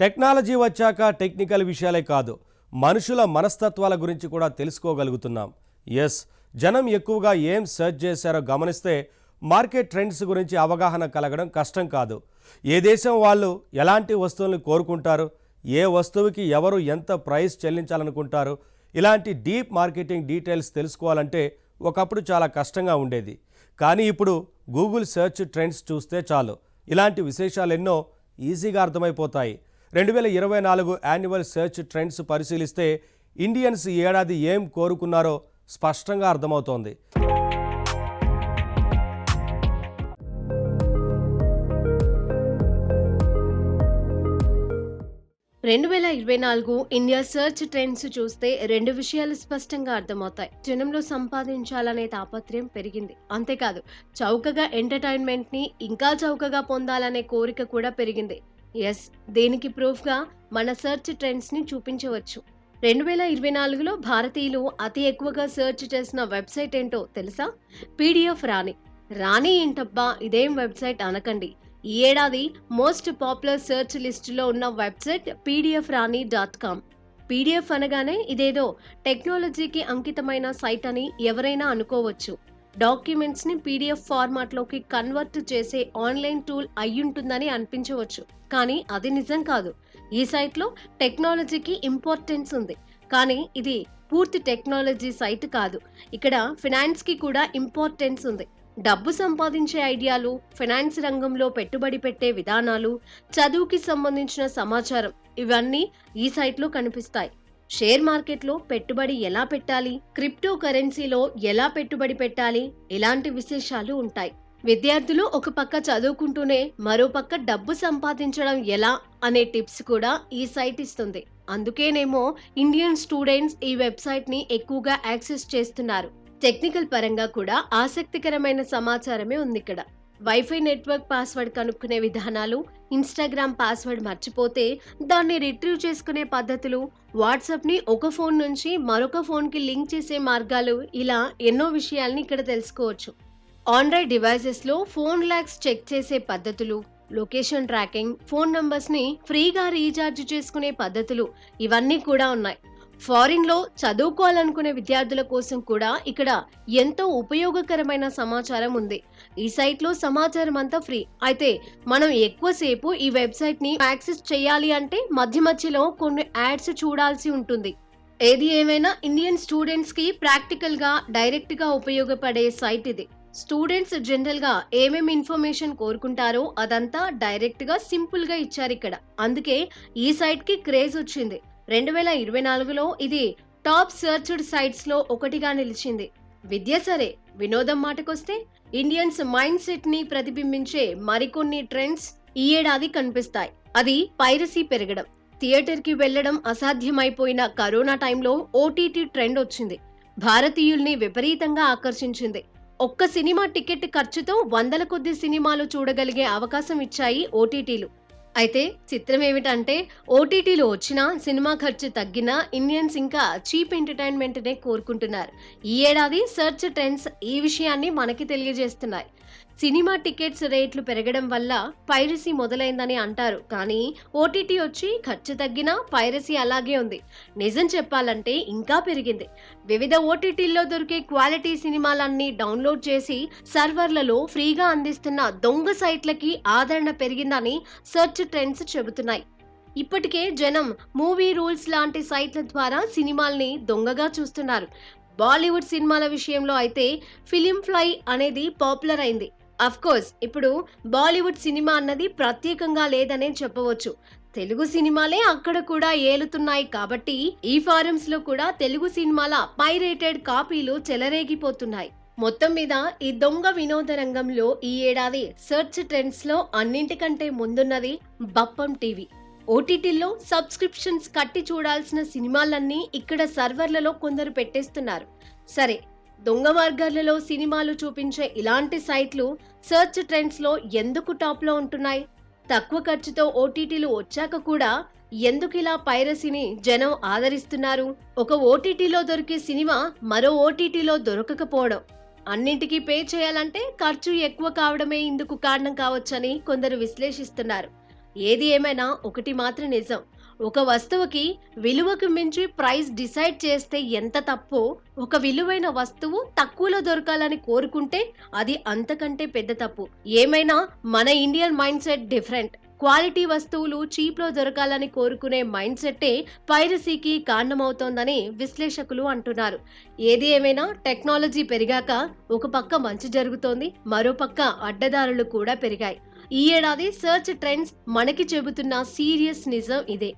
Technology వచ్చాక technical విషయాలే కాదు, మనుషుల మనస్తత్వాల గురించి కూడా తెలుసుకోగలుగుతున్నాం. ఎస్, జనం ఎక్కువగా ఏం సెర్చ్ చేశారో గమనిస్తే మార్కెట్ ట్రెండ్స్ గురించి అవగాహన కలగడం కష్టం కాదు. ఏ దేశం వాళ్ళు ఎలాంటి వస్తువులను కోరుకుంటారు, ఏ వస్తువుకి ఎవరు ఎంత ప్రైస్ చెల్లించాలనుకుంటారు, ఇలాంటి డీప్ మార్కెటింగ్ డీటెయిల్స్ తెలుసుకోవాలంటే ఒకప్పుడు చాలా కష్టంగా ఉండేది. కానీ ఇప్పుడు గూగుల్ సెర్చ్ ట్రెండ్స్ చూస్తే చాలు, ఇలాంటి విశేషాలు ఎన్నో ఈజీగా అర్థమైపోతాయి. 2024 యాన్యువల్ సెర్చ్ ట్రెండ్స్ పరిశీలిస్తే ఇండియన్స్ ఈ ఏడాది ఏం కోరుకున్నారో స్పష్టంగా అర్థమవుతోంది. 2024 ఇండియా సెర్చ్ ట్రెండ్స్ చూస్తే రెండు విషయాలు స్పష్టంగా అర్థమవుతాయి. జనంలో సంపాదించాలనే తాపత్రయం పెరిగింది. అంతేకాదు, చౌకగా ఎంటర్టైన్మెంట్ ని ఇంకా చౌకగా పొందాలనే కోరిక కూడా పెరిగింది. ఎస్, దీనికి ప్రూఫ్ గా మన సెర్చ్ ట్రెండ్స్ ని చూపించవచ్చు. 2024లో భారతీయులు అతి ఎక్కువగా సెర్చ్ చేసిన వెబ్సైట్ ఏంటో తెలుసా? PDF రాణి. రాణి ఏంటబ్బా, ఇదేం వెబ్సైట్ అనకండి. ఈ ఏడాది మోస్ట్ పాపులర్ సెర్చ్ లిస్టులో ఉన్న వెబ్సైట్ pdfrani.com. PDF అనగానే ఇదేదో టెక్నాలజీకి అంకితమైన సైట్ అని ఎవరైనా అనుకోవచ్చు. డాక్యుమెంట్స్ ని PDF ఫార్మాట్లోకి కన్వర్ట్ చేసే ఆన్లైన్ టూల్ అయ్యుంటుందని అనిపించవచ్చు, కానీ అది నిజం కాదు. ఈ సైట్లో టెక్నాలజీకి ఇంపార్టెన్స్ ఉంది, కానీ ఇది పూర్తి టెక్నాలజీ సైట్ కాదు. ఇక్కడ ఫినాన్స్ కి కూడా ఇంపార్టెన్స్ ఉంది. డబ్బు సంపాదించే ఐడియాలు, ఫైనాన్స్ రంగంలో పెట్టుబడి పెట్టే విధానాలు, చదువుకి సంబంధించిన సమాచారం, ఇవన్నీ ఈ సైట్లో కనిపిస్తాయి. షేర్ మార్కెట్లో పెట్టుబడి ఎలా పెట్టాలి, క్రిప్టో కరెన్సీలో ఎలా పెట్టుబడి పెట్టాలి, ఇలాంటి విశేషాలు ఉంటాయి. విద్యార్థులు ఒక పక్క చదువుకుంటూనే మరో పక్క డబ్బు సంపాదించడం ఎలా అనే టిప్స్ కూడా ఈ సైట్ ఇస్తుంది. అందుకేనేమో ఇండియన్ స్టూడెంట్స్ ఈ వెబ్సైట్ ని ఎక్కువగా యాక్సెస్ చేస్తున్నారు. టెక్నికల్ పరంగా కూడా ఆసక్తికరమైన సమాచారమే ఉంది ఇక్కడ. వైఫై నెట్వర్క్ పాస్వర్డ్ కనుక్కునే విధానాలు, ఇన్స్టాగ్రామ్ పాస్వర్డ్ మర్చిపోతే దాన్ని రిట్రీవ్ చేసుకునే పద్ధతులు, వాట్సాప్ ని ఒక ఫోన్ నుంచి మరొక ఫోన్ కి లింక్ చేసే మార్గాలు, ఇలా ఎన్నో విషయాల్ని ఇక్కడ తెలుసుకోవచ్చు. ఆండ్రాయిడ్ డివైసెస్ లో ఫోన్ లాగ్స్ చెక్ చేసే పద్ధతులు, లొకేషన్ ట్రాకింగ్, ఫోన్ నంబర్స్ ని ఫ్రీగా రీఛార్జ్ చేసుకునే పద్ధతులు, ఇవన్నీ కూడా ఉన్నాయి. ఫారిన్ లో చదువుకోవాలనుకునే విద్యార్థుల కోసం కూడా ఇక్కడ ఎంతో ఉపయోగకరమైన సమాచారం ఉంది. ఈ సైట్ లో సమాచారం అంతా ఫ్రీ. అయితే మనం ఎక్కువసేపు ఈ వెబ్సైట్ ని యాక్సెస్ చేయాలి అంటే మధ్య మధ్యలో కొన్ని యాడ్స్ చూడాల్సి ఉంటుంది. ఏది ఏమైనా ఇండియన్ స్టూడెంట్స్ కి ప్రాక్టికల్ గా డైరెక్ట్ గా ఉపయోగపడే సైట్ ఇది. స్టూడెంట్స్ జనరల్ గా ఏమేమి ఇన్ఫర్మేషన్ కోరుకుంటారో అదంతా డైరెక్ట్ గా సింపుల్ గా ఇచ్చారు ఇక్కడ. అందుకే ఈ సైట్ కి క్రేజ్ వచ్చింది. 2024లో ఇది టాప్ సర్చ్డ్ సైట్స్ లో ఒకటిగా నిలిచింది. విద్య సరే, వినోదం మాటకొస్తే ఇండియన్స్ మైండ్ సెట్ ని ప్రతిబింబించే మరికొన్ని ట్రెండ్స్ ఈ ఏడాది కనిపిస్తాయి. అది పైరసీ పెరగడం. థియేటర్ కి వెళ్లడం అసాధ్యమైపోయిన కరోనా టైంలో OTT ట్రెండ్ వచ్చింది. భారతీయుల్ని విపరీతంగా ఆకర్షించింది. ఒక్క సినిమా టికెట్ ఖర్చుతో వందల కొద్ది సినిమాలు చూడగలిగే అవకాశం ఇచ్చాయి OTTలు. అయితే చిత్రం ఏమిటంటే, OTTలో వచ్చినా సినిమా ఖర్చు తగ్గినా ఇండియన్స్ ఇంకా చీప్ ఎంటర్టైన్మెంట్ నే కోరుకుంటున్నారు. ఈ ఏడాది సెర్చ్ ట్రెండ్స్ ఈ విషయాన్ని మనకి తెలియజేస్తున్నాయి. సినిమా టికెట్స్ రేట్లు పెరగడం వల్ల పైరసీ మొదలైందని అంటారు, కానీ OTT వచ్చి ఖర్చు తగ్గినా పైరసీ అలాగే ఉంది. నిజం చెప్పాలంటే ఇంకా పెరిగింది. వివిధ OTTల్లో దొరికే క్వాలిటీ సినిమాలన్నీ డౌన్లోడ్ చేసి సర్వర్లలో ఫ్రీగా అందిస్తున్న దొంగ సైట్లకి ఆదరణ పెరిగిందని సెర్చ్ ట్రెండ్స్ చెబుతున్నాయి. ఇప్పటికే జనం మూవీ రూల్స్ లాంటి సైట్ల ద్వారా సినిమాల్ని దొంగగా చూస్తున్నారు. బాలీవుడ్ సినిమాల విషయంలో అయితే ఫిలిం ఫ్లై అనేది పాపులర్ అయింది. అఫ్ కోర్స్ ఇప్పుడు బాలీవుడ్ సినిమా అన్నది ప్రత్యేకంగా లేదనే చెప్పవచ్చు. తెలుగు సినిమాలే అక్కడ కూడా ఏలుతున్నాయి కాబట్టి ఈ ఫారమ్స్ లో కూడా తెలుగు సినిమాల పైరేటెడ్ కాపీలు చెలరేగిపోతున్నాయి. మొత్తం మీద ఈ దొంగ వినోద రంగంలో ఈ ఏడాది సెర్చ్ ట్రెండ్స్ లో అన్నింటికంటే ముందున్నది బప్పం టీవీ. OTTల్లో సబ్స్క్రిప్షన్స్ కట్టి చూడాల్సిన సినిమాలన్నీ ఇక్కడ సర్వర్లలో కొందరు పెట్టేస్తున్నారు. సరే, దొంగ మార్గాలలో సినిమాలు చూపించే ఇలాంటి సైట్లు సెర్చ్ ట్రెండ్స్ లో ఎందుకు టాప్ లో ఉంటున్నాయి? తక్కువ ఖర్చుతో OTTలు వచ్చాక కూడా ఎందుకు ఇలా పైరసీని జనం ఆదరిస్తున్నారు? ఒక OTTలో దొరికే సినిమా మరో OTTలో దొరకకపోవడం, అన్నింటికీ పే చేయాలంటే ఖర్చు ఎక్కువ కావడమే ఇందుకు కారణం కావచ్చని కొందరు విశ్లేషిస్తున్నారు. ఏది ఏమైనా ఒకటి మాత్రం నిజం. ఒక వస్తువుకి విలువకు మించి ప్రైస్ డిసైడ్ చేస్తే ఎంత తప్పో, ఒక విలువైన వస్తువు తక్కువలో దొరకాలని కోరుకుంటే అది అంతకంటే పెద్ద తప్పు. ఏమైనా మన Indian mind set different. Quality వస్తువులు చీప్‌లో దొరకాలని కోరుకునే మైండ్ సెట్టే పైరసీకి కారణమవుతోందని విశ్లేషకులు అంటున్నారు. ఏది ఏమైనా టెక్నాలజీ పెరిగాక ఒక పక్క మంచి జరుగుతోంది, మరో పక్క అడ్డదారులు కూడా పెరిగాయి. ఈ ఏడాది సెర్చ్ ట్రెండ్స్ మనకి చెబుతున్న సీరియస్ నిజం ఇదే.